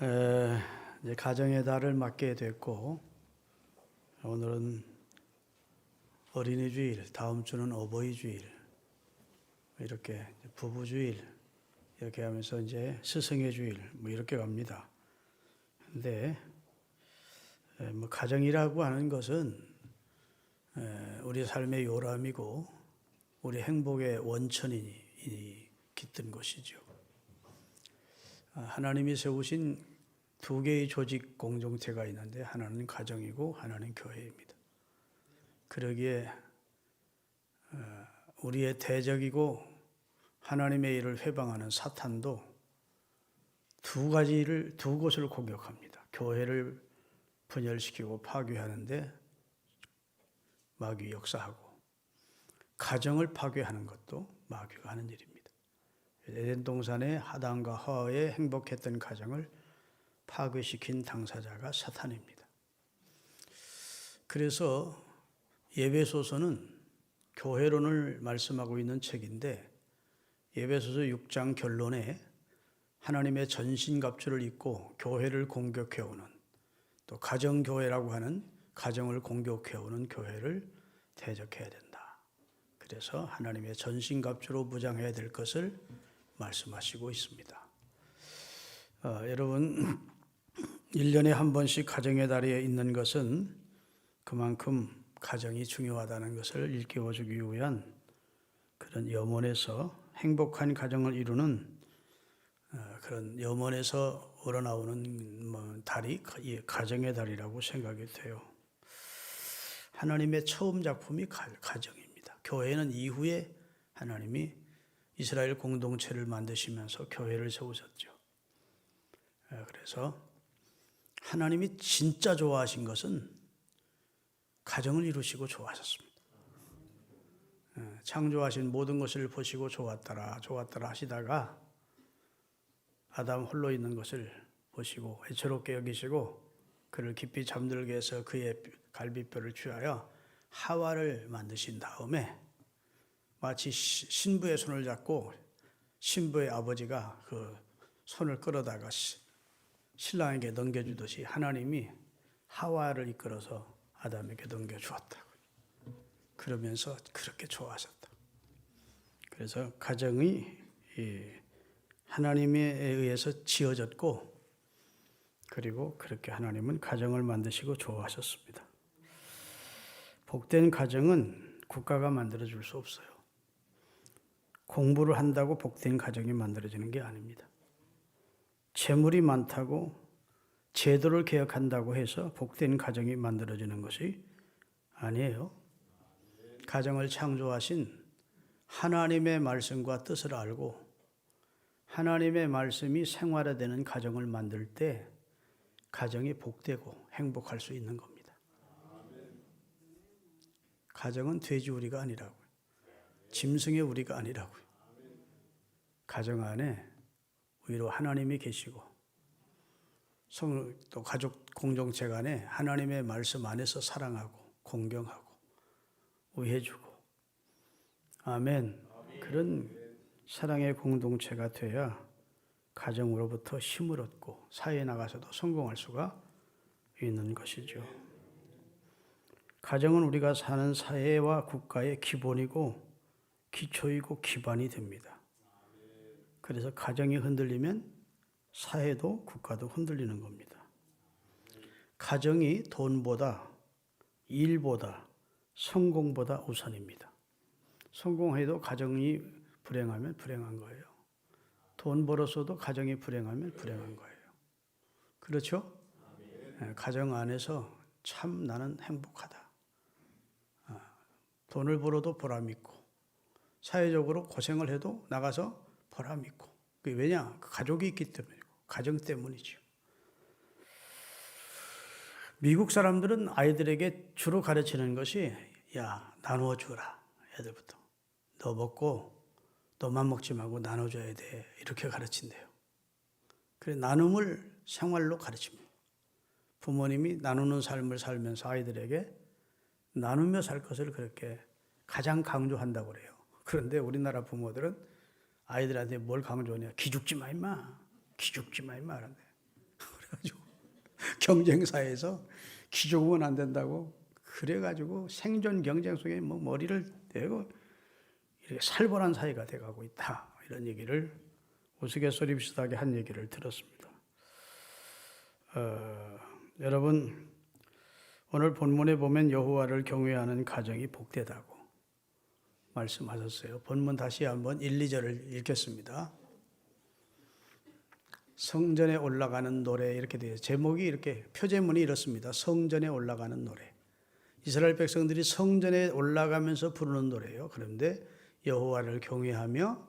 이제 가정의 달을 맞게 됐고, 오늘은 어린이 주일, 다음 주는 어버이 주일, 이렇게 부부 주일 이렇게 하면서 이제 스승의 주일 뭐 이렇게 갑니다. 근데 뭐 가정이라고 하는 것은 우리 삶의 요람이고 우리 행복의 원천이 깃든 것이죠. 하나님이 세우신 두 개의 조직 공동체가 있는데 하나는 가정이고 하나는 교회입니다. 그러기에 우리의 대적이고 하나님의 일을 회방하는 사탄도 두 곳을 공격합니다. 교회를 분열시키고 파괴하는데 마귀 역사하고, 가정을 파괴하는 것도 마귀가 하는 일입니다. 에덴 동산의 아담과 하와의 행복했던 가정을 파괴시킨 당사자가 사탄입니다. 그래서 에베소서는 교회론을 말씀하고 있는 책인데, 에베소서 6장 결론에 하나님의 전신갑주를 입고 교회를 공격해오는, 또 가정교회라고 하는 가정을 공격해오는 교회를 대적해야 된다. 그래서 하나님의 전신갑주로 무장해야 될 것을 말씀하시고 있습니다. 여러분, 1년에 한 번씩 가정의 달에 있는 것은 그만큼 가정이 중요하다는 것을 일깨워주기 위한 그런 염원에서 행복한 가정을 이루는 그런 염원에서 우러나오는 달이 가정의 달이라고 생각이 돼요. 하나님의 처음 작품이 가정입니다. 교회는 이후에 하나님이 이스라엘 공동체를 만드시면서 교회를 세우셨죠. 그래서 하나님이 진짜 좋아하신 것은 가정을 이루시고 좋아하셨습니다. 창조하신 모든 것을 보시고 좋았더라 하시다가 아담 홀로 있는 것을 보시고 애처롭게 여기시고 그를 깊이 잠들게 해서 그의 갈비뼈를 취하여 하와를 만드신 다음에 마치 신부의 손을 잡고 신부의 아버지가 그 손을 끌어다가 신랑에게 넘겨주듯이 하나님이 하와를 이끌어서 아담에게 넘겨주었다고. 그러면서 그렇게 좋아하셨다. 그래서 가정이 하나님에 의해서 지어졌고, 그리고 그렇게 하나님은 가정을 만드시고 좋아하셨습니다. 복된 가정은 국가가 만들어줄 수 없어요. 공부를 한다고 복된 가정이 만들어지는 게 아닙니다. 재물이 많다고 제도를 개혁한다고 해서 복된 가정이 만들어지는 것이 아니에요. 가정을 창조하신 하나님의 말씀과 뜻을 알고 하나님의 말씀이 생활화되는 가정을 만들 때 가정이 복되고 행복할 수 있는 겁니다. 가정은 돼지우리가 아니라고요. 짐승의 우리가 아니라고요. 가정 안에 오히려 하나님이 계시고 또 가족 공동체 간에 하나님의 말씀 안에서 사랑하고 공경하고 의해주고, 아멘. 그런 사랑의 공동체가 돼야 가정으로부터 힘을 얻고 사회에 나가서도 성공할 수가 있는 것이죠. 가정은 우리가 사는 사회와 국가의 기본이고 기초이고 기반이 됩니다. 그래서 가정이 흔들리면 사회도 국가도 흔들리는 겁니다. 가정이 돈보다 일보다 성공보다 우선입니다. 성공해도 가정이 불행하면 불행한 거예요. 돈 벌었어도 가정이 불행하면 불행한 거예요. 그렇죠? 가정 안에서 참 나는 행복하다. 돈을 벌어도 보람 있고 사회적으로 고생을 해도 나가서 보람 있고. 그게 왜냐? 가족이 있기 때문이고 가정 때문이죠. 미국 사람들은 아이들에게 주로 가르치는 것이 야, 나눠주라. 애들부터. 너 먹고 너만 먹지 말고 나눠줘야 돼. 이렇게 가르친대요. 그래, 나눔을 생활로 가르칩니다. 부모님이 나누는 삶을 살면서 아이들에게 나누며 살 것을 그렇게 가장 강조한다고 그래요. 그런데 우리나라 부모들은 아이들한테 뭘 강조하냐? 기죽지 마 임마. 기죽지 마 임마. 그런데 경쟁사에서 기 좋으면 안 된다고 그래가지고 생존 경쟁 속에 뭐 머리를 대고 이렇게 살벌한 사회가 돼가고 있다. 이런 얘기를 우스갯소리 비슷하게 한 얘기를 들었습니다. 여러분 오늘 본문에 보면 여호와를 경외하는 가정이 복되다고 말씀하셨어요. 본문 다시 한번 1, 2절을 읽겠습니다. 성전에 올라가는 노래 이렇게 돼요. 제목이 이렇게 표제문이 이렇습니다. 성전에 올라가는 노래. 이스라엘 백성들이 성전에 올라가면서 부르는 노래예요. 그런데 여호와를 경외하며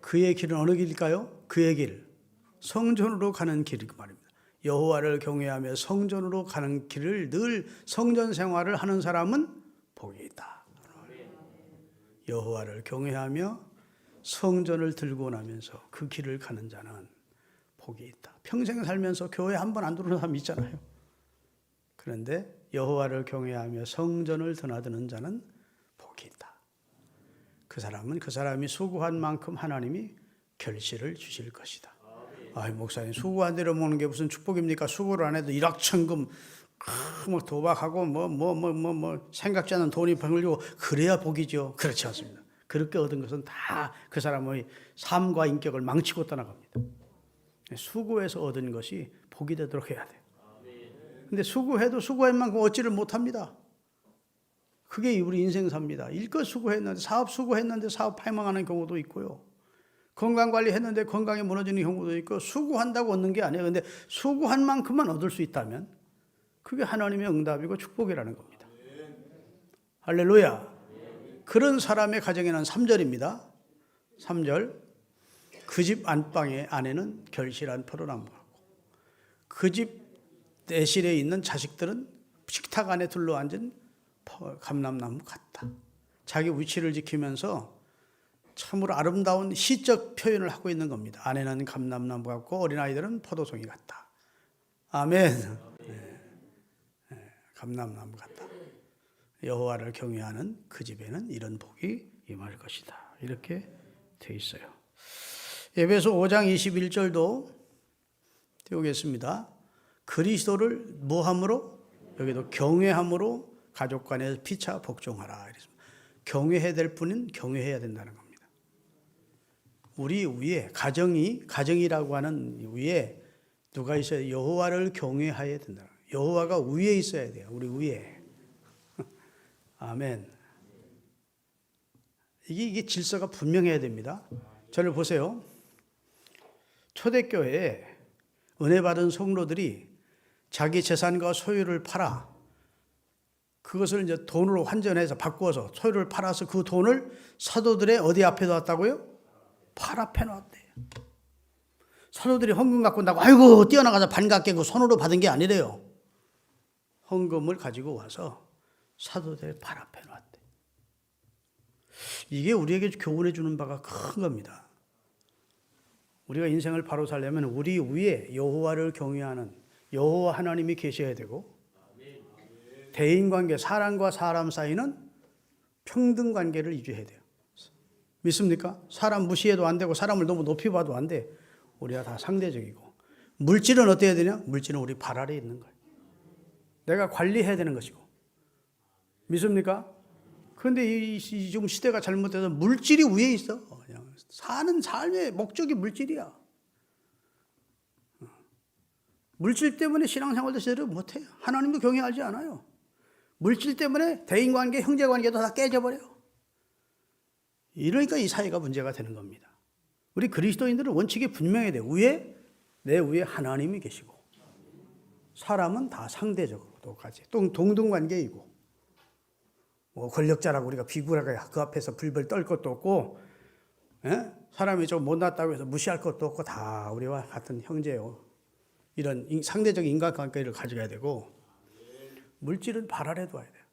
그의 길은 어느 길일까요? 그의 길. 성전으로 가는 길이 그 말입니다. 여호와를 경외하며 성전으로 가는 길을 늘 성전 생활을 하는 사람은 복이 있다. 여호와를 경외하며 성전을 들고 나면서 그 길을 가는 자는 복이 있다. 평생 살면서 교회 한 번 안 들어오는 사람 있잖아요. 그런데 여호와를 경외하며 성전을 드나드는 자는 복이 있다. 그 사람은 그 사람이 수고한 만큼 하나님이 결실을 주실 것이다. 아이 목사님 수고한 대로 먹는 게 무슨 축복입니까? 수고를 안 해도 일확천금 뭐 도박하고 뭐 생각지 않은 돈이 벌리고 그래야 복이죠. 그렇지 않습니다. 그렇게 얻은 것은 다 그 사람의 삶과 인격을 망치고 떠나갑니다. 수고해서 얻은 것이 복이 되도록 해야 돼요. 근데 수고해도 수고한 만큼 얻지를 못합니다. 그게 우리 인생사입니다. 일껏 수고했는데 사업 수고했는데 사업 패망하는 경우도 있고요. 건강관리했는데 건강이 무너지는 경우도 있고 수고한다고 얻는 게 아니에요. 근데 수고한 만큼만 얻을 수 있다면 그게 하나님의 응답이고 축복이라는 겁니다. 할렐루야. 그런 사람의 가정에는 3절입니다. 3절 그 집 안방의 안에는 결실한 포도나무가 그 집 내실에 있는 자식들은 식탁 안에 둘러앉은 감람나무 같다. 자기 위치를 지키면서 참으로 아름다운 시적 표현을 하고 있는 겁니다. 안에는 감람나무 같고 어린아이들은 포도송이 같다. 아멘. 감람나무 같다. 여호와를 경외하는 그 집에는 이런 복이 임할 것이다. 이렇게 돼 있어요. 에베소 5장 21절도 띄우겠습니다. 그리스도를 뭐함으로? 여기도 경외함으로 가족 간에 피차 복종하라. 경외해야 될 분은 경외해야 된다는 겁니다. 우리 위에 가정이라고 하는 위에 누가 있어야 여호와를 경외해야 된다. 여호와가 위에 있어야 돼요. 우리 위에. 아멘. 이게 질서가 분명해야 됩니다. 저를 보세요. 초대교회에 은혜 받은 성도들이 자기 재산과 소유를 팔아 그것을 이제 돈으로 환전해서 바꾸어서 소유를 팔아서 그 돈을 사도들의 어디 앞에 놨다고요? 팔 앞에 놨대요. 사도들이 헌금 갖고 온다고 아이고 뛰어나가서 반갑 깨고 손으로 받은 게 아니래요. 헌금을 가지고 와서 사도들의 팔 앞에 놨대. 이게 우리에게 교훈해 주는 바가 큰 겁니다. 우리가 인생을 바로 살려면 우리 위에 여호와를 경외하는 여호와 하나님이 계셔야 되고 대인관계, 사람과 사람 사이는 평등 관계를 유지해야 돼요. 믿습니까? 사람 무시해도 안 되고 사람을 너무 높이 봐도 안 돼. 우리가 다 상대적이고 물질은 어때야 되냐? 물질은 우리 발 아래에 있는 거예요. 내가 관리해야 되는 것이고 믿습니까? 그런데 지금 시대가 잘못돼서 물질이 위에 있어. 그냥 사는 삶의 목적이 물질이야. 물질 때문에 신앙생활도 제대로 못해요. 하나님도 경외하지 않아요. 물질 때문에 대인관계, 형제관계도 다 깨져버려요. 이러니까 이 사회가 문제가 되는 겁니다. 우리 그리스도인들은 원칙이 분명해야 돼요. 내 위에 하나님이 계시고 사람은 다 상대적으로 똑같이 동등관계이고 뭐 권력자라고 우리가 비굴하게 그 앞에서 불벌 떨 것도 없고 사람이 좀 못났다고 해서 무시할 것도 없고 다 우리와 같은 형제요. 이런 상대적인 인간관계를 가져야 되고 물질은 발 아래 둬야 돼요.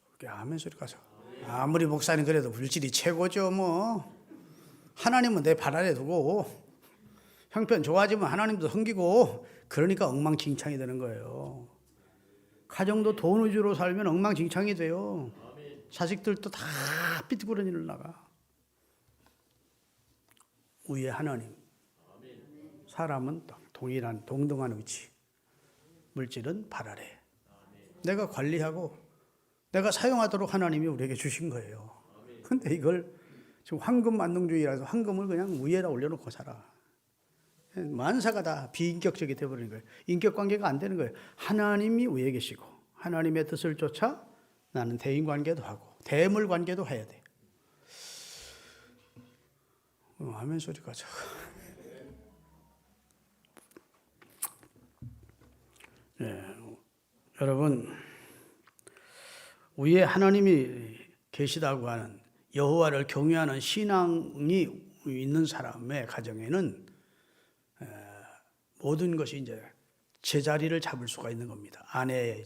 그렇게 아멘 소리 가서 아무리 목사님 그래도 물질이 최고죠 뭐. 하나님은 내 발 아래 두고 형편 좋아지면 하나님도 섬기고 그러니까 엉망진창이 되는 거예요. 가정도 돈 위주로 살면 엉망진창이 돼요. 자식들도 다 삐뚤어지는 나가. 위에 하나님 사람은 동일한 동등한 위치. 물질은 발 아래. 내가 관리하고 내가 사용하도록 하나님이 우리에게 주신 거예요. 근데 이걸 지금 황금 만능주의라서 황금을 그냥 위에다 올려놓고 살아. 만사가 다 비인격적이 되어버리는 거예요. 인격 관계가 안 되는 거예요. 하나님이 위에 계시고 하나님의 뜻을 쫓아 나는 대인관계도 하고 대물관계도 해야 돼. 아멘 소리가 자. 여러분 위에 하나님이 계시다고 하는 여호와를 경외하는 신앙이 있는 사람의 가정에는 모든 것이 이제 제자리를 잡을 수가 있는 겁니다. 아내,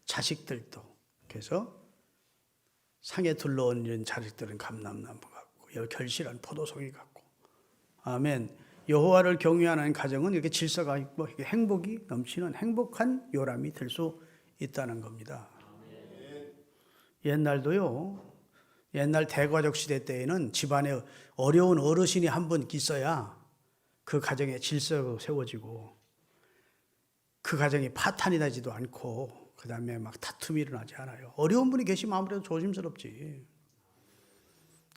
자식들도. 그래서 상에 둘러앉은 자식들은 감람나무 같고 결실한 포도송이 같고. 아멘. 여호와를 경외하는 가정은 이렇게 질서가 있고 행복이 넘치는 행복한 요람이 될 수 있다는 겁니다. 옛날도요. 옛날 대가족 시대 때에는 집안에 어려운 어르신이 한 분 있어야 그 가정에 질서가 세워지고 그 가정이 파탄이 나지도 않고 그 다음에 막 다툼이 일어나지 않아요. 어려운 분이 계시면 아무래도 조심스럽지.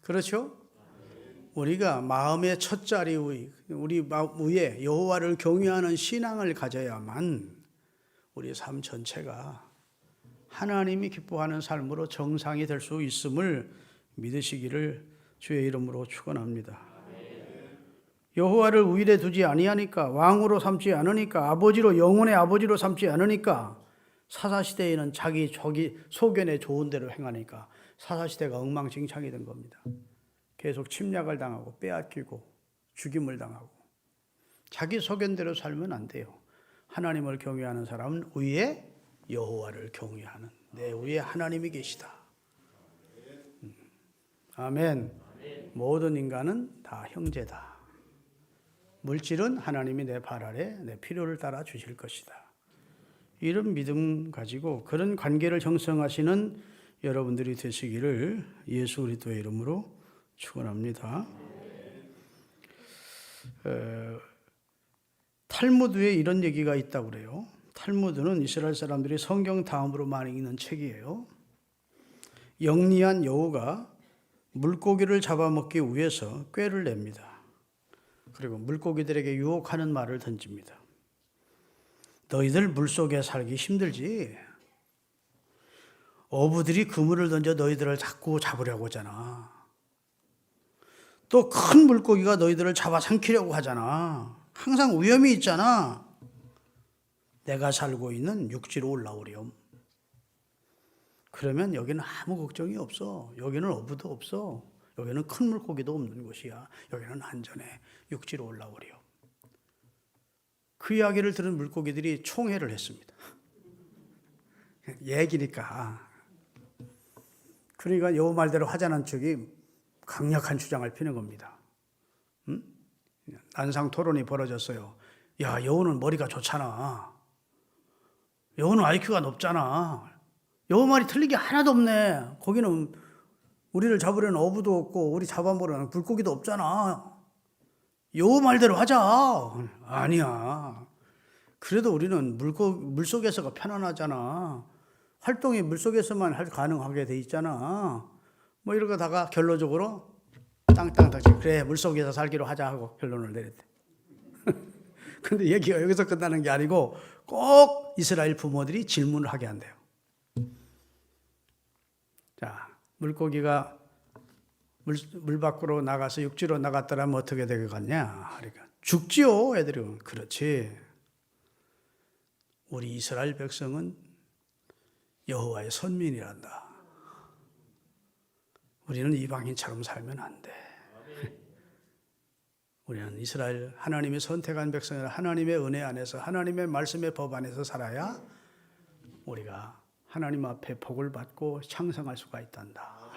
그렇죠? 우리가 마음의 첫 자리 우리 위에 여호와를 경외하는 신앙을 가져야만 우리 삶 전체가 하나님이 기뻐하는 삶으로 정상이 될 수 있음을 믿으시기를 주의 이름으로 축원합니다. 여호와를 우일에 두지 아니하니까 왕으로 삼지 않으니까 아버지로 영혼의 아버지로 삼지 않으니까 사사시대에는 자기 소견에 좋은 대로 행하니까 사사시대가 엉망진창이 된 겁니다. 계속 침략을 당하고 빼앗기고 죽임을 당하고 자기 소견대로 살면 안 돼요. 하나님을 경외하는 사람은 위에 여호와를 경외하는 내 위에 하나님이 계시다. 아멘. 모든 인간은 다 형제다. 물질은 하나님이 내 발 아래 내 필요를 따라 주실 것이다. 이런 믿음 가지고 그런 관계를 형성하시는 여러분들이 되시기를 예수 그리스도의 이름으로 축원합니다. 탈무드에 이런 얘기가 있다고 그래요. 탈무드는 이스라엘 사람들이 성경 다음으로 많이 읽는 책이에요. 영리한 여우가 물고기를 잡아먹기 위해서 꾀를 냅니다. 그리고 물고기들에게 유혹하는 말을 던집니다. 너희들 물속에 살기 힘들지? 어부들이 그물을 던져 너희들을 자꾸 잡으려고 하잖아. 또 큰 물고기가 너희들을 잡아 삼키려고 하잖아. 항상 위험이 있잖아. 내가 살고 있는 육지로 올라오렴. 그러면 여기는 아무 걱정이 없어. 여기는 어부도 없어. 여기는 큰 물고기도 없는 곳이야. 여기는 안전해. 육지로 올라오렴. 그 이야기를 들은 물고기들이 총회를 했습니다. 얘기니까. 그러니까 여우 말대로 하자는 쪽이 강력한 주장을 피는 겁니다. 난상 토론이 벌어졌어요. 야, 여우는 머리가 좋잖아. 여우는 IQ가 높잖아. 여우 말이 틀린 게 하나도 없네. 거기는 우리를 잡으려는 어부도 없고 우리 잡아먹으려는 물고기도 없잖아. 여우 말대로 하자. 아니야. 그래도 우리는 물속에서가 편안하잖아. 활동이 물속에서만 가능하게 돼 있잖아. 뭐 이러다가 결론적으로 땅땅땅 그래 물속에서 살기로 하자 하고 결론을 내렸대. 그런데 얘기가 여기서 끝나는 게 아니고 꼭 이스라엘 부모들이 질문을 하게 한대요. 자, 물고기가 물 밖으로 나가서 육지로 나갔더라면 어떻게 되겠냐? 그러니까 죽지요, 애들은. 그렇지. 우리 이스라엘 백성은 여호와의 선민이란다. 우리는 이방인처럼 살면 안 돼. 우리는 이스라엘 하나님이 선택한 백성이라 하나님의 은혜 안에서 하나님의 말씀의 법 안에서 살아야 우리가 하나님 앞에 복을 받고 창성할 수가 있단다.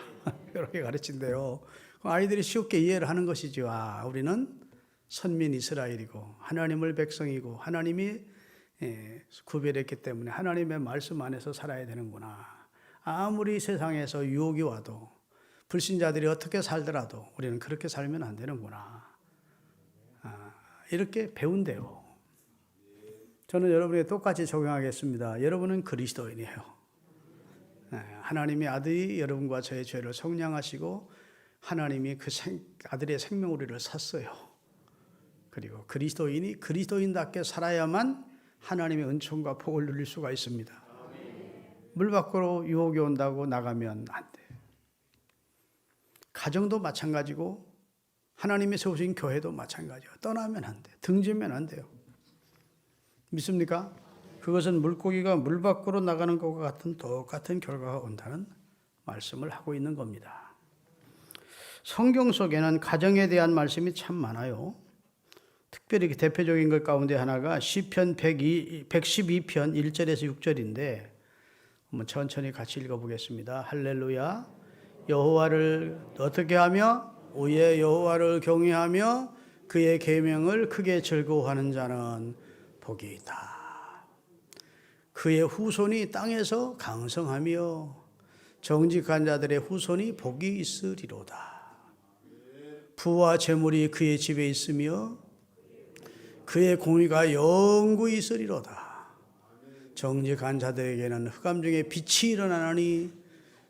이렇게 가르친대요. 아이들이 쉽게 이해를 하는 것이죠. 아, 우리는 선민 이스라엘이고 하나님을 백성이고 하나님이 구별했기 때문에 하나님의 말씀 안에서 살아야 되는구나. 아무리 세상에서 유혹이 와도 불신자들이 어떻게 살더라도 우리는 그렇게 살면 안 되는구나. 이렇게 배운대요. 저는 여러분에게 똑같이 적용하겠습니다. 여러분은 그리스도인이에요. 하나님의 아들이 여러분과 저의 죄를 속량하시고 하나님이 그 아들의 생명우리를 샀어요. 그리고 그리스도인이 그리스도인답게 살아야만 하나님의 은총과 복을 누릴 수가 있습니다. 물 밖으로 유혹이 온다고 나가면 안 돼. 가정도 마찬가지고 하나님이 세우신 교회도 마찬가지예요. 떠나면 안 돼. 등지면 안 돼요. 믿습니까? 그것은 물고기가 물 밖으로 나가는 것과 같은 똑같은 결과가 온다는 말씀을 하고 있는 겁니다. 성경 속에는 가정에 대한 말씀이 참 많아요. 특별히 대표적인 것 가운데 하나가 시편 112편 1절에서 6절인데 한번 천천히 같이 읽어보겠습니다. 할렐루야. 여호와를 어떻게 하며 오예 여호와를 경외하며 그의 계명을 크게 즐거워하는 자는 복이 있다. 그의 후손이 땅에서 강성하며 정직한 자들의 후손이 복이 있으리로다. 부와 재물이 그의 집에 있으며 그의 공의가 영구히 있으리로다. 정직한 자들에게는 흑암 중에 빛이 일어나니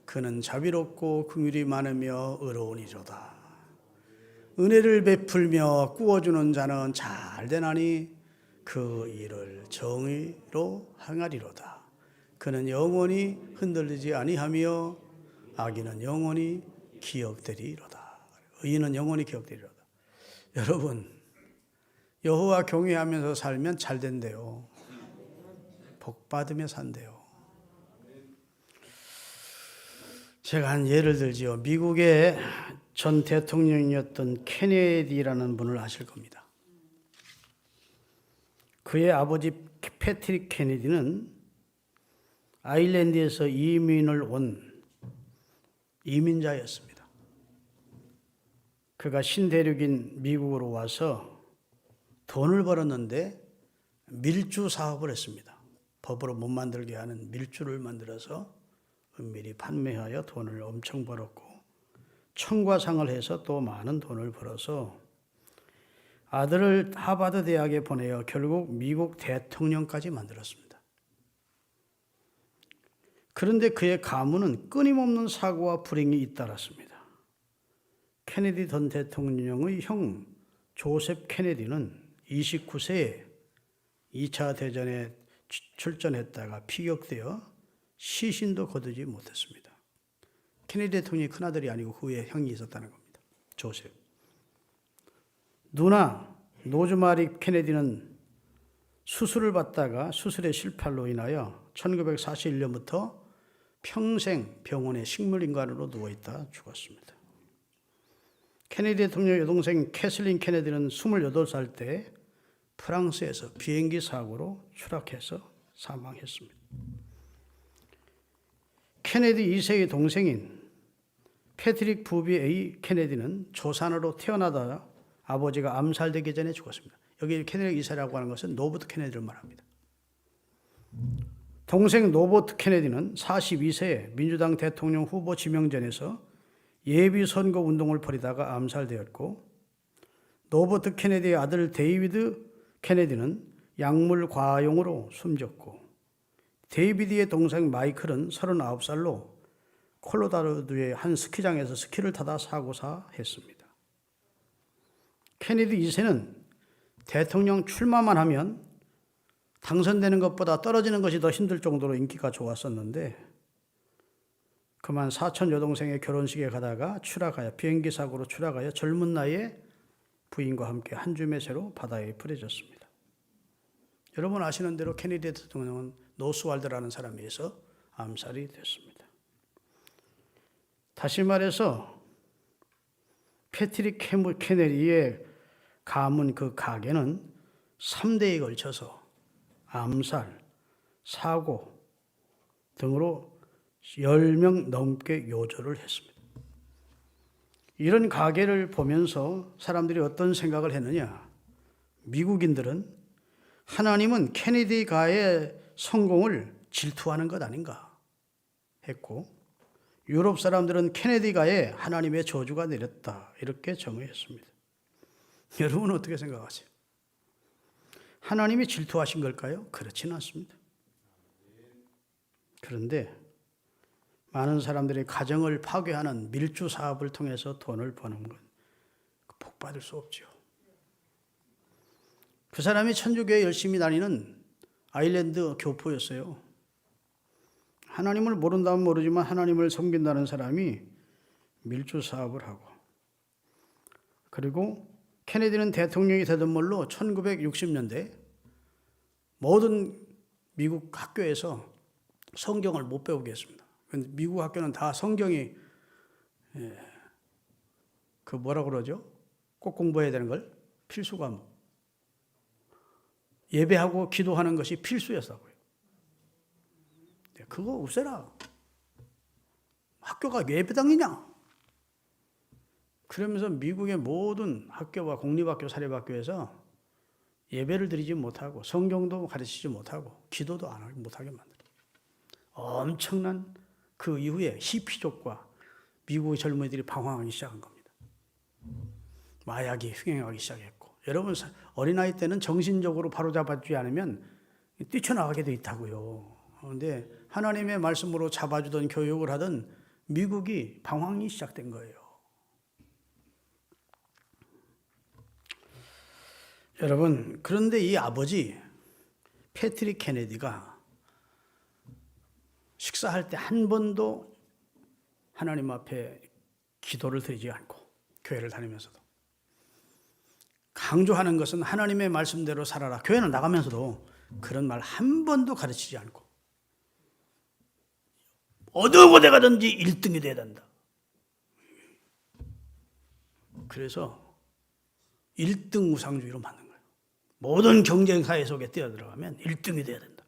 그는 자비롭고 긍휼이 많으며 의로우니로다. 은혜를 베풀며 꾸어주는 자는 잘 되나니 그 일을 정의로 행하리로다. 그는 영원히 흔들리지 아니하며 악인은 영원히 기억되리로다. 의인은 영원히 기억되리로다. 여러분, 여호와 경외하면서 살면 잘 된대요. 복 받으며 산대요. 제가 한 예를 들지요. 미국의 전 대통령이었던 케네디라는 분을 아실 겁니다. 그의 아버지 패트릭 케네디는 아일랜드에서 이민을 온 이민자였습니다. 그가 신대륙인 미국으로 와서 돈을 벌었는데 밀주 사업을 했습니다. 법으로 못 만들게 하는 밀주를 만들어서 은밀히 판매하여 돈을 엄청 벌었고 청과상을 해서 또 많은 돈을 벌어서 아들을 하버드 대학에 보내어 결국 미국 대통령까지 만들었습니다. 그런데 그의 가문은 끊임없는 사고와 불행이 잇따랐습니다. 케네디 전 대통령의 형 조셉 케네디는 29세에 2차 대전에 출전했다가 피격되어 시신도 거두지 못했습니다. 케네디 대통령이 큰아들이 아니고 후에 형이 있었다는 겁니다. 조셉. 누나 노즈마리 케네디는 수술을 받다가 수술의 실패로 인하여 1941년부터 평생 병원에 식물인간으로 누워있다 죽었습니다. 케네디 대통령 여동생 캐슬린 케네디는 28살 때 프랑스에서 비행기 사고로 추락해서 사망했습니다. 케네디 2세의 동생인 패트릭 부비 A 케네디는 조산으로 태어나다 아버지가 암살되기 전에 죽었습니다. 여기 케네디 2세라고 하는 것은 노버트 케네디를 말합니다. 동생 노버트 케네디는 42세에 민주당 대통령 후보 지명전에서 예비 선거 운동을 벌이다가 암살되었고 노버트 케네디의 아들 데이비드 케네디는 약물 과용으로 숨졌고 데이비드의 동생 마이클은 39살로 콜로라도의 한 스키장에서 스키를 타다 사고사했습니다. 케네디 2세는 대통령 출마만 하면 당선되는 것보다 떨어지는 것이 더 힘들 정도로 인기가 좋았었는데 그만 사촌 여동생의 결혼식에 가다가 추락하여 비행기 사고로 추락하여 젊은 나이에 부인과 함께 한 줌의 새로 바다에 뿌려졌습니다. 여러분 아시는 대로 케네디 대통령은 노스왈드라는 사람에 의해서 암살이 됐습니다. 다시 말해서 패트릭 케네디의 가문 그 가게는 3대에 걸쳐서 암살, 사고 등으로 10명 넘게 요절을 했습니다. 이런 가게를 보면서 사람들이 어떤 생각을 했느냐? 미국인들은 하나님은 케네디 가의 성공을 질투하는 것 아닌가 했고 유럽 사람들은 케네디 가에 하나님의 저주가 내렸다 이렇게 정의했습니다. 여러분은 어떻게 생각하세요? 하나님이 질투하신 걸까요? 그렇지는 않습니다. 그런데 많은 사람들이 가정을 파괴하는 밀주 사업을 통해서 돈을 버는 건 복받을 수 없죠. 그 사람이 천주교에 열심히 다니는 아일랜드 교포였어요. 하나님을 모른다면 모르지만 하나님을 섬긴다는 사람이 밀주 사업을 하고, 그리고 케네디는 대통령이 되던 물로 1960년대 모든 미국 학교에서 성경을 못 배우게 했습니다. 미국 학교는 다 성경이 그 뭐라 그러죠? 꼭 공부해야 되는 걸 필수 과목. 예배하고 기도하는 것이 필수였다고요. 그거 없애라. 학교가 예배당이냐? 그러면서 미국의 모든 학교와 공립학교, 사립학교에서 예배를 드리지 못하고 성경도 가르치지 못하고 기도도 못하게 만들어요. 엄청난 그 이후에 히피족과 미국의 젊은이들이 방황하기 시작한 겁니다. 마약이 횡행하기 시작했고, 여러분 어린아이 때는 정신적으로 바로잡아주지 않으면 뛰쳐나가게 돼 있다고요. 그런데 하나님의 말씀으로 잡아주던 교육을 하던 미국이 방황이 시작된 거예요. 여러분, 그런데 이 아버지 패트릭 케네디가 식사할 때 한 번도 하나님 앞에 기도를 드리지 않고 교회를 다니면서도 강조하는 것은 하나님의 말씀대로 살아라. 교회는 나가면서도 그런 말 한 번도 가르치지 않고 어느 곳에 가든지 1등이 돼야 된다. 그래서 1등 우상주의로 만든 거예요. 모든 경쟁사회 속에 뛰어들어가면 1등이 돼야 된다.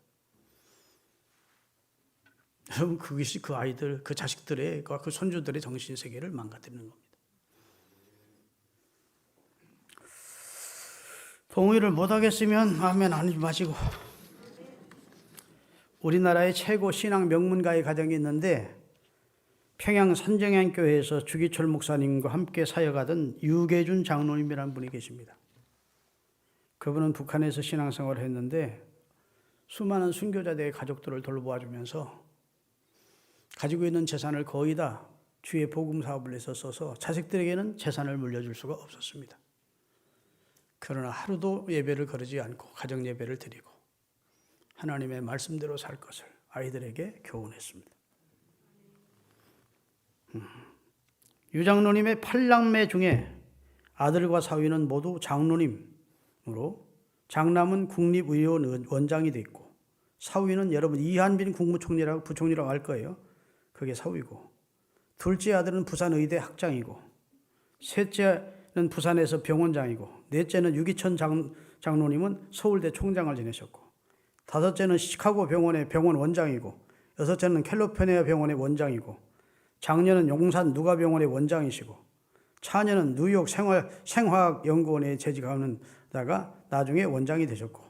여러분, 그것이 그 아이들, 그 자식들의, 그 손주들의 정신세계를 망가뜨리는 겁니다. 동의를 못하겠으면 아멘 하지 마시고. 우리나라의 최고 신앙 명문가의 가정이 있는데 평양 선정향교회에서 주기철 목사님과 함께 사역하던 유계준 장로님이라는 분이 계십니다. 그분은 북한에서 신앙생활을 했는데 수많은 순교자들의 가족들을 돌보아주면서 가지고 있는 재산을 거의 다 주의 복음 사업을 해서 써서 자식들에게는 재산을 물려줄 수가 없었습니다. 그러나 하루도 예배를 거르지 않고 가정 예배를 드리고 하나님의 말씀대로 살 것을 아이들에게 교훈했습니다. 유장로님의 8남매 중에 아들과 사위는 모두 장로님으로 장남은 국립의료원장이 돼 있고 사위는 여러분 이한빈 국무총리라고 부총리라고 할 거예요. 그게 사위고, 둘째 아들은 부산의대 학장이고, 셋째는 부산에서 병원장이고, 넷째는 유기천 장로님은 서울대 총장을 지내셨고, 다섯째는 시카고 병원의 병원 원장이고, 여섯째는 캘리포니아 병원의 원장이고, 장녀는 용산 누가병원의 원장이시고, 차녀는 뉴욕 생화학연구원에 재직하다가 나중에 원장이 되셨고,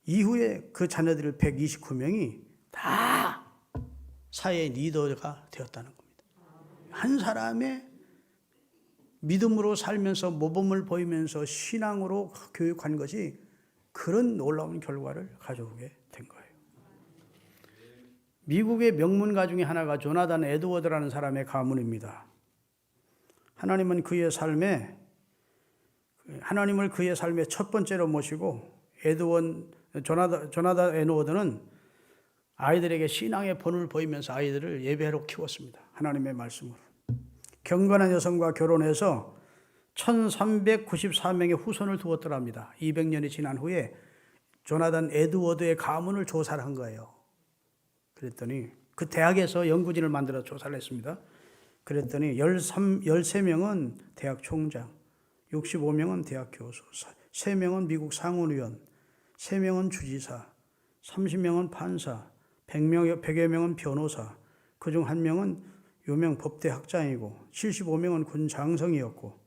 이후에 그 자녀들 129명이 다 사회의 리더가 되었다는 겁니다. 한 사람의 믿음으로 살면서 모범을 보이면서 신앙으로 교육한 것이 그런 놀라운 결과를 가져오게 된 거예요. 미국의 명문가 중에 하나가 조나단 에드워드라는 사람의 가문입니다. 하나님을 그의 삶의 첫 번째로 모시고 조나단 에드워드는 아이들에게 신앙의 본을 보이면서 아이들을 예배로 키웠습니다. 하나님의 말씀으로. 경건한 여성과 결혼해서 1394명의 후손을 두었더랍니다. 200년이 지난 후에 조나단 에드워드의 가문을 조사를 한 거예요. 그랬더니 그 대학에서 연구진을 만들어 조사를 했습니다. 그랬더니 13명은 대학 총장, 65명은 대학 교수, 3명은 미국 상원의원, 3명은 주지사, 30명은 판사, 100여 명은 변호사, 그중 1명은 유명 법대 학장이고 75명은 군 장성이었고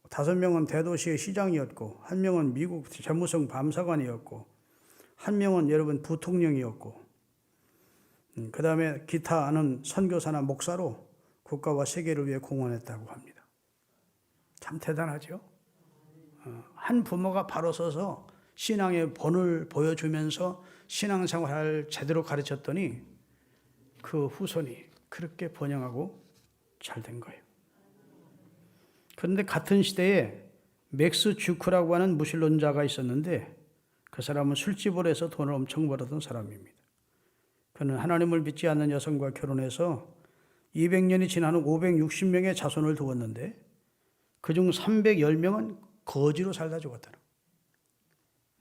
5명은 대도시의 시장이었고 1명은 미국 재무성 밤사관이었고 1명은 여러분 부통령이었고 그 다음에 기타 아는 선교사나 목사로 국가와 세계를 위해 공헌했다고 합니다. 참 대단하죠. 한 부모가 바로 서서 신앙의 본을 보여주면서 신앙생활을 제대로 가르쳤더니 그 후손이 그렇게 번영하고 잘 된 거예요. 그런데 같은 시대에 맥스 주크라고 하는 무신론자가 있었는데 그 사람은 술집을 해서 돈을 엄청 벌었던 사람입니다. 그는 하나님을 믿지 않는 여성과 결혼해서 200년이 지난 후 560명의 자손을 두었는데 그중 310명은 거지로 살다 죽었다는 거예요.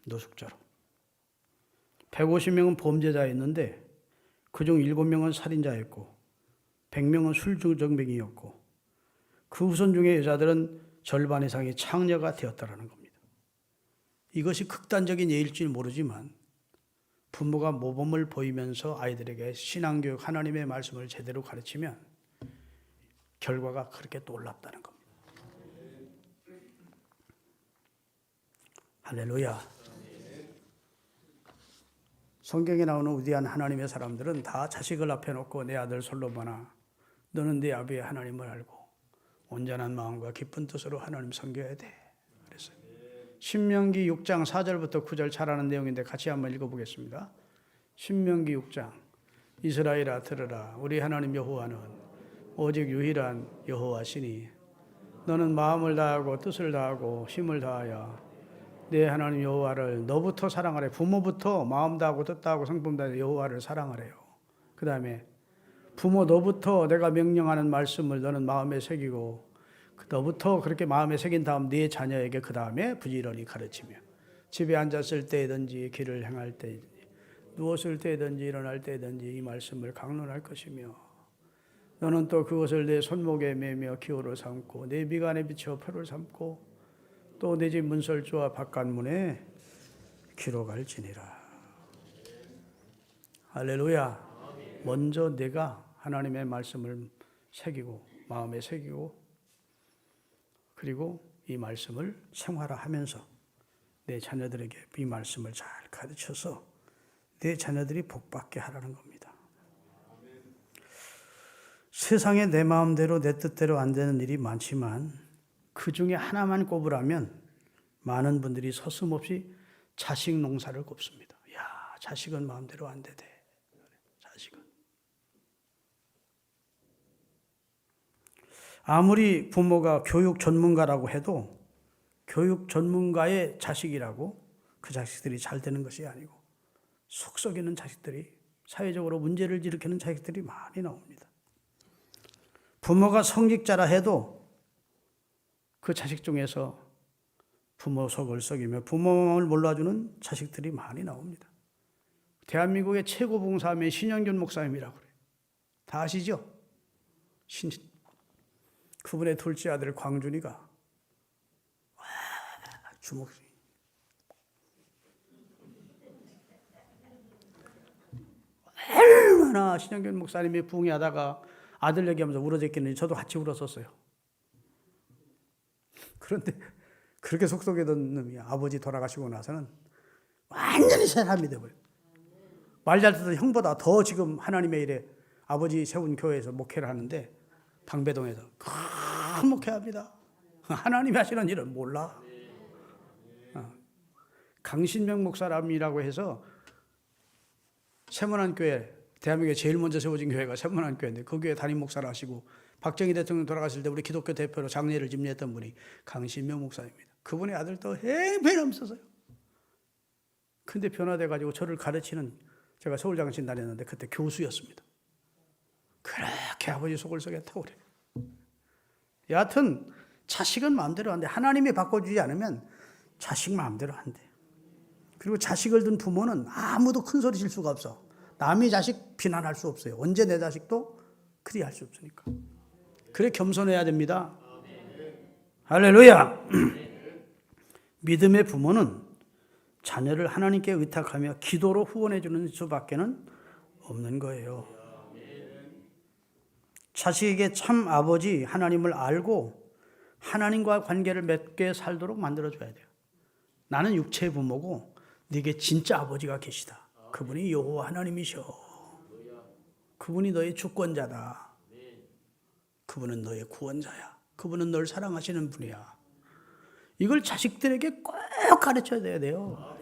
노숙자로. 150명은 범죄자였는데 그중 7명은 살인자였고 100명은 술중정뱅이였고 그 후손 중에 여자들은 절반 이상이 창녀가 되었다는 겁니다. 이것이 극단적인 예일지 모르지만 부모가 모범을 보이면서 아이들에게 신앙교육, 하나님의 말씀을 제대로 가르치면 결과가 그렇게 놀랍다는 겁니다. 할렐루야. 성경에 나오는 위대한 하나님의 사람들은 다 자식을 앞에 놓고 내 아들 솔로몬아 너는 네 아비의 하나님을 알고 온전한 마음과 깊은 뜻으로 하나님 섬겨야 돼. 그랬어요. 신명기 6장 4절부터 9절 잘 아는 내용인데 같이 한번 읽어보겠습니다. 신명기 6장 이스라엘아 들으라 우리 하나님 여호와는 오직 유일한 여호와시니 너는 마음을 다하고 뜻을 다하고 힘을 다하여 내 하나님 여호와를 너부터 사랑하래. 부모부터 마음 다하고 뜻 다하고 성품 다하여 여호와를 사랑하래요. 그 다음에 부모 너부터 내가 명령하는 말씀을 너는 마음에 새기고 너부터 그렇게 마음에 새긴 다음 네 자녀에게 그 다음에 부지런히 가르치며 집에 앉았을 때든지 길을 행할 때든지 누웠을 때든지 일어날 때든지 이 말씀을 강론할 것이며 너는 또 그것을 내 손목에 매며 기호로 삼고 내 미간에 비춰 표를 삼고 또 내 집 문설주와 바깥문에 기록할지니라. 할렐루야. 먼저 내가 하나님의 말씀을 새기고 마음에 새기고 그리고 이 말씀을 생활화하면서 내 자녀들에게 이 말씀을 잘 가르쳐서 내 자녀들이 복받게 하라는 겁니다. 세상에 내 마음대로 내 뜻대로 안 되는 일이 많지만 그 중에 하나만 꼽으라면 많은 분들이 서슴없이 자식 농사를 꼽습니다. 야, 자식은 마음대로 안 되대. 자식은. 아무리 부모가 교육 전문가라고 해도 교육 전문가의 자식이라고 그 자식들이 잘 되는 것이 아니고 속 썩이는 자식들이 사회적으로 문제를 일으키는 자식들이 많이 나옵니다. 부모가 성직자라 해도 그 자식 중에서 부모 속을 썩이며 부모 마음을 몰라주는 자식들이 많이 나옵니다. 대한민국의 최고 봉사함이 신영균 목사님이라고 그래요. 다 아시죠? 그분의 둘째 아들 광준이가 주먹 얼마나 신영균 목사님이 부흥하다가 아들 얘기하면서 울어댔겠는지 저도 같이 울었었어요. 그런데 그렇게 속속이던 놈이 아버지 돌아가시고 나서는 완전히 사람이 되어버려요. 말 잘 듣던 형보다 더 지금 하나님의 일에 아버지 세운 교회에서 목회를 하는데 방배동에서 큰 목회합니다. 하나님이 하시는 일은 몰라. 강신명 목사람이라고 해서 세문안교회, 대한민국에 제일 먼저 세워진 교회가 세문안교회인데 그 교회 담임 목사를 하시고 박정희 대통령 돌아가실 때 우리 기독교 대표로 장례를 집례했던 분이 강신명 목사입니다. 그분의 아들도 행편없었어요. 근데 변화돼가지고 저를 가르치는 제가 서울장신 다녔는데 그때 교수였습니다. 그렇게 아버지 속을 썩였다고 그래요. 여하튼 자식은 마음대로 안 돼. 하나님이 바꿔주지 않으면 자식 마음대로 안 돼. 그리고 자식을 둔 부모는 아무도 큰 소리 칠 수가 없어. 남의 자식 비난할 수 없어요. 언제 내 자식도 그리 할 수 없으니까. 그래 겸손해야 됩니다. 할렐루야. 믿음의 부모는 자녀를 하나님께 의탁하며 기도로 후원해 주는 수밖에는 없는 거예요. 자식에게 참 아버지 하나님을 알고 하나님과 관계를 맺게 살도록 만들어줘야 돼요. 나는 육체의 부모고 네게 진짜 아버지가 계시다. 그분이 여호와 하나님이셔. 그분이 너의 주권자다. 그분은 너의 구원자야. 그분은 널 사랑하시는 분이야. 이걸 자식들에게 꼭 가르쳐야 돼요.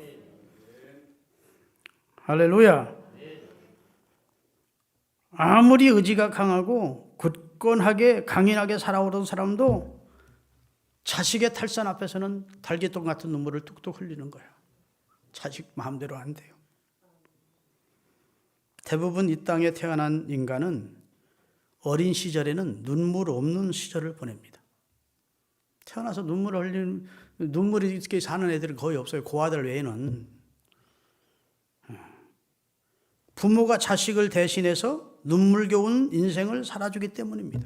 할렐루야. 아무리 의지가 강하고 굳건하게 강인하게 살아오던 사람도 자식의 탈선 앞에서는 달개똥 같은 눈물을 뚝뚝 흘리는 거예요. 자식 마음대로 안 돼요. 대부분 이 땅에 태어난 인간은 어린 시절에는 눈물 없는 시절을 보냅니다. 태어나서 눈물이 이렇게 사는 애들은 거의 없어요. 고아들 외에는. 부모가 자식을 대신해서 눈물겨운 인생을 살아주기 때문입니다.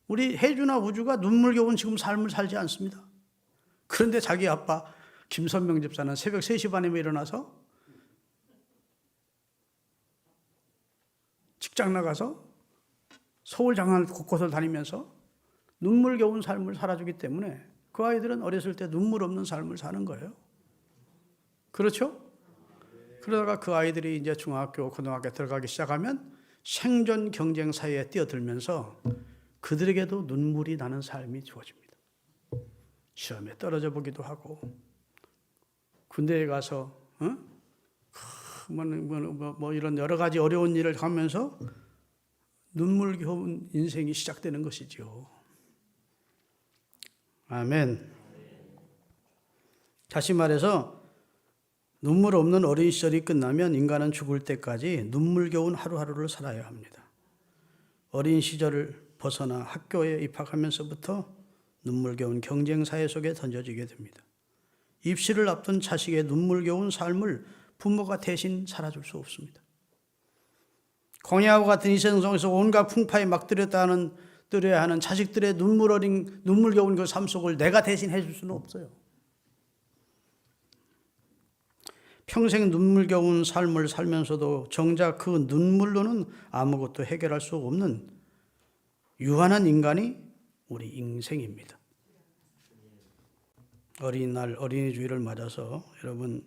우리 해주나 우주가 눈물겨운 지금 삶을 살지 않습니다. 그런데 자기 아빠 김선명 집사는 새벽 3시 반에 일어나서 직장 나가서 서울 장안을 곳곳을 다니면서 눈물겨운 삶을 살아주기 때문에 그 아이들은 어렸을 때 눈물 없는 삶을 사는 거예요. 그렇죠? 그러다가 그 아이들이 이제 중학교, 고등학교 들어가기 시작하면 생존 경쟁 사회에 뛰어들면서 그들에게도 눈물이 나는 삶이 주어집니다. 시험에 떨어져 보기도 하고 군대에 가서 이런 여러 가지 어려운 일을 하면서 눈물겨운 인생이 시작되는 것이지요. 아멘. 다시 말해서 눈물 없는 어린 시절이 끝나면 인간은 죽을 때까지 눈물겨운 하루하루를 살아야 합니다. 어린 시절을 벗어나 학교에 입학하면서부터 눈물겨운 경쟁사회 속에 던져지게 됩니다. 입시를 앞둔 자식의 눈물겨운 삶을 부모가 대신 살아줄 수 없습니다. 광야와 같은 이 세상에서 온갖 풍파에 막들여야 하는 자식들의 눈물겨운 그 삶 속을 내가 대신 해줄 수는 없어요. 평생 눈물겨운 삶을 살면서도 정작 그 눈물로는 아무것도 해결할 수 없는 유한한 인간이 우리 인생입니다. 어린이날 어린이 주일을 맞아서 여러분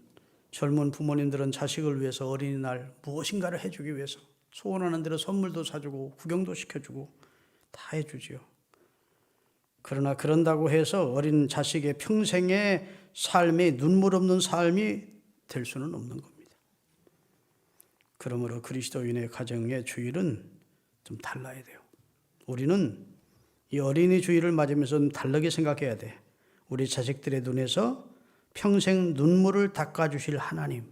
젊은 부모님들은 자식을 위해서 어린이날 무엇인가를 해주기 위해서 소원하는 대로 선물도 사주고 구경도 시켜주고 다 해주지요. 그러나 그런다고 해서 어린 자식의 평생의 삶이 눈물 없는 삶이 될 수는 없는 겁니다. 그러므로 그리스도인의 가정의 주일은 좀 달라야 돼요. 우리는 이 어린이 주일을 맞으면서 좀 다르게 생각해야 돼. 우리 자식들의 눈에서 평생 눈물을 닦아주실 하나님,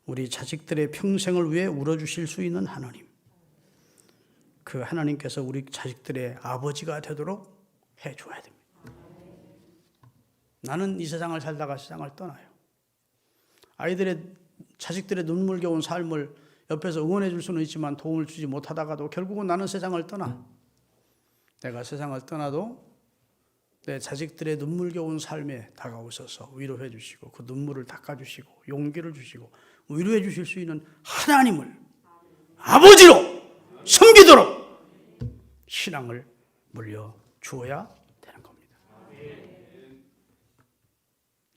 우리 자식들의 평생을 위해 울어주실 수 있는 하나님, 그 하나님께서 우리 자식들의 아버지가 되도록 해줘야 됩니다. 나는 이 세상을 살다가 세상을 떠나요. 자식들의 눈물겨운 삶을 옆에서 응원해 줄 수는 있지만 도움을 주지 못하다가도 결국은 나는 세상을 떠나. 내가 세상을 떠나도 내 자식들의 눈물겨운 삶에 다가오셔서 위로해 주시고 그 눈물을 닦아주시고 용기를 주시고 위로해 주실 수 있는 하나님을 아버지로 섬기도록 신앙을 물려주어야 되는 겁니다.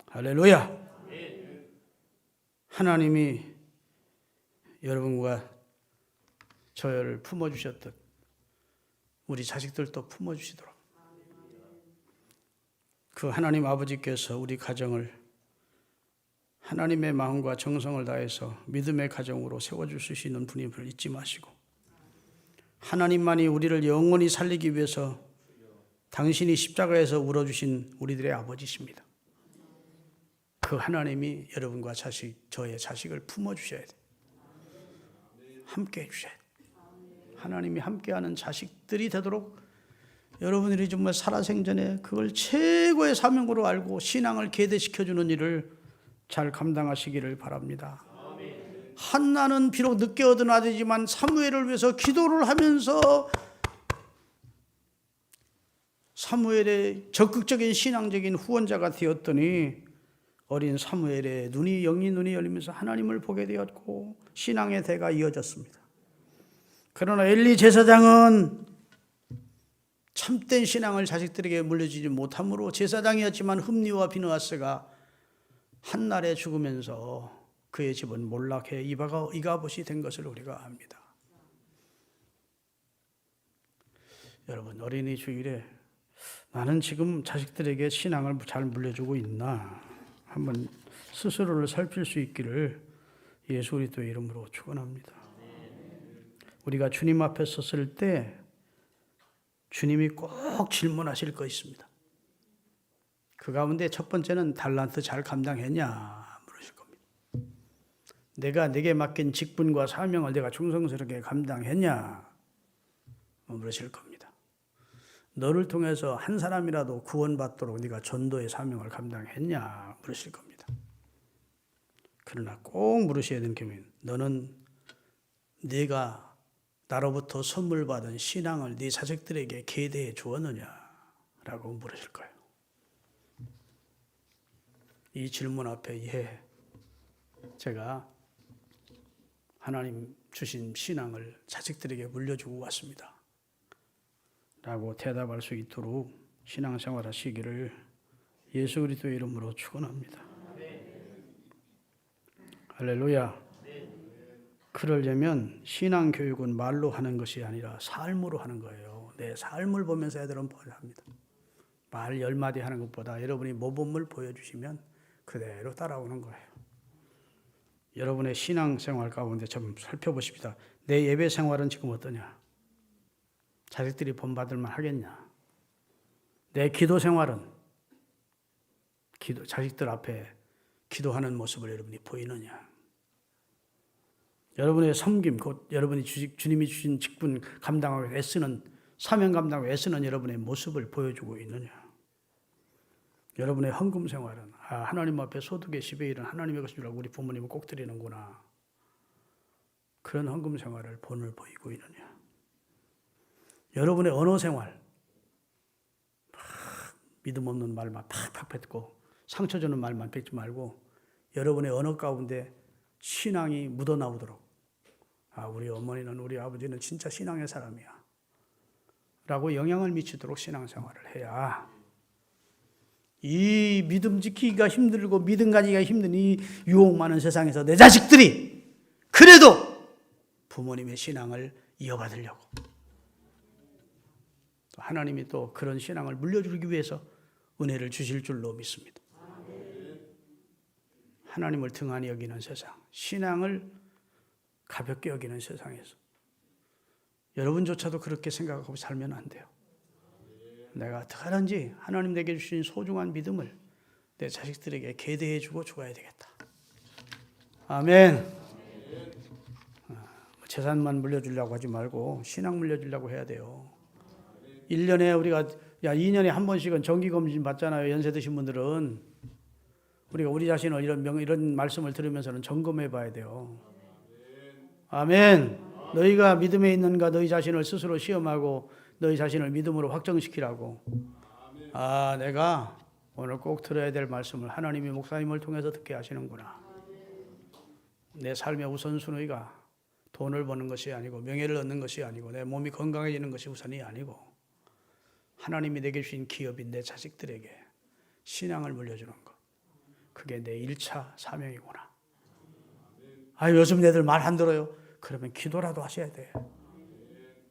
할렐루야. 하나님이 여러분과 저를 품어주셨듯 우리 자식들도 품어주시도록 그 하나님 아버지께서 우리 가정을 하나님의 마음과 정성을 다해서 믿음의 가정으로 세워주실 수 있는 분임을 잊지 마시고 하나님만이 우리를 영원히 살리기 위해서 당신이 십자가에서 울어주신 우리들의 아버지십니다. 그 하나님이 여러분과 저의 자식을 품어주셔야 돼요. 함께 해주셔야 돼요. 하나님이 함께하는 자식들이 되도록 여러분들이 정말 살아생전에 그걸 최고의 사명으로 알고 신앙을 계대시켜주는 일을 잘 감당하시기를 바랍니다. 한나는 비록 늦게 얻은 아들이지만 사무엘을 위해서 기도를 하면서 사무엘의 적극적인 신앙적인 후원자가 되었더니 어린 사무엘의 영이 눈이 열리면서 하나님을 보게 되었고 신앙의 대가 이어졌습니다. 그러나 엘리 제사장은 참된 신앙을 자식들에게 물려주지 못함으로 제사장이었지만 흠니와 비느하스가 한날에 죽으면서 그의 집은 몰락해 이가봇이 된 것을 우리가 압니다. 여러분 어린이 주일에 나는 지금 자식들에게 신앙을 잘 물려주고 있나 한번 스스로를 살필 수 있기를 예수 그리스도의 이름으로 축원합니다. 우리가 주님 앞에 섰을 때 주님이 꼭 질문하실 거 있습니다. 그 가운데 첫 번째는 달란트 잘 감당했냐 물으실 겁니다. 내가 내게 맡긴 직분과 사명을 내가 충성스럽게 감당했냐 물으실 겁니다. 너를 통해서 한 사람이라도 구원받도록 네가 전도의 사명을 감당했냐 물으실 겁니다. 그러나 꼭 물으셔야 되는 게 너는 네가 나로부터 선물 받은 신앙을 네 자식들에게 계대해 주었느냐라고 물으실 거예요. 이 질문 앞에 제가 하나님 주신 신앙을 자식들에게 물려주고 왔습니다. 라고 대답할 수 있도록 신앙생활 하시기를 예수 그리스도의 이름으로 축원합니다. 할렐루야. 그러려면 신앙교육은 말로 하는 것이 아니라 삶으로 하는 거예요. 내 삶을 보면서 애들은 합니다. 말 10마디 하는 것보다 여러분이 모범을 보여주시면 그대로 따라오는 거예요. 여러분의 신앙생활 가운데 좀 살펴보십시다. 내 예배 생활은 지금 어떠냐? 자식들이 본받을만 하겠냐? 내 기도 생활은 자식들 앞에 기도하는 모습을 여러분이 보이느냐? 여러분의 섬김, 곧 여러분이 주님이 주신 직분 감당하고 애쓰는, 사명 감당하고 애쓰는 여러분의 모습을 보여주고 있느냐? 여러분의 헌금 생활은 하나님 앞에 소득의 10의 1은 하나님의 것인 줄 알고 우리 부모님은 꼭 드리는구나. 그런 헌금 생활을 본을 보이고 있느냐? 여러분의 언어 생활, 믿음 없는 말만 팍팍 뱉고 상처 주는 말만 뱉지 말고 여러분의 언어 가운데 신앙이 묻어나오도록 우리 어머니는 우리 아버지는 진짜 신앙의 사람이야 라고 영향을 미치도록 신앙생활을 해야 이 믿음 지키기가 힘들고 믿음 가지기가 힘든 이 유혹 많은 세상에서 내 자식들이 그래도 부모님의 신앙을 이어받으려고 하나님이 또 그런 신앙을 물려주기 위해서 은혜를 주실 줄로 믿습니다. 하나님을 등한히 여기는 세상, 신앙을 가볍게 여기는 세상에서 여러분조차도 그렇게 생각하고 살면 안 돼요. 내가 어떻게 하든지 하나님 내게 주신 소중한 믿음을 내 자식들에게 계대해 주고 죽어야 되겠다. 아멘. 재산만 물려주려고 하지 말고 신앙 물려주려고 해야 돼요. 1년에 우리가 2년에 한 번씩은 정기검진 받잖아요. 연세 드신 분들은 우리가 우리 자신을 이런 말씀을 들으면서는 점검해 봐야 돼요. 아멘. 너희가 믿음에 있는가 너희 자신을 스스로 시험하고 너희 자신을 믿음으로 확정시키라고. 내가 오늘 꼭 들어야 될 말씀을 하나님이 목사님을 통해서 듣게 하시는구나. 내 삶의 우선순위가 돈을 버는 것이 아니고 명예를 얻는 것이 아니고 내 몸이 건강해지는 것이 우선이 아니고 하나님이 내게 주신 기업인 내 자식들에게 신앙을 물려주는 것. 그게 내 1차 사명이구나. 요즘 애들 말 안 들어요. 그러면 기도라도 하셔야 돼.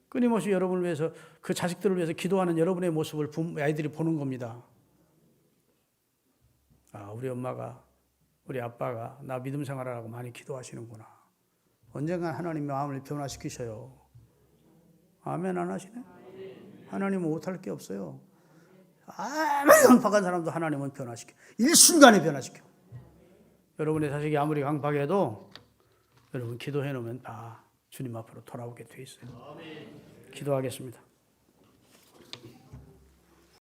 끊임없이 여러분을 위해서 그 자식들을 위해서 기도하는 여러분의 모습을 아이들이 보는 겁니다. 우리 엄마가 우리 아빠가 나 믿음 생활하라고 많이 기도하시는구나. 언젠가 하나님 마음을 변화시키셔요. 아멘 안 하시네? 하나님은 못할 게 없어요. 아무리 강팍한 사람도 하나님은 변화시켜. 일순간에 변화시켜. 여러분의 자식이 아무리 강팍해도 여러분 기도해 놓으면 다 주님 앞으로 돌아오게 돼 있어요. 기도하겠습니다.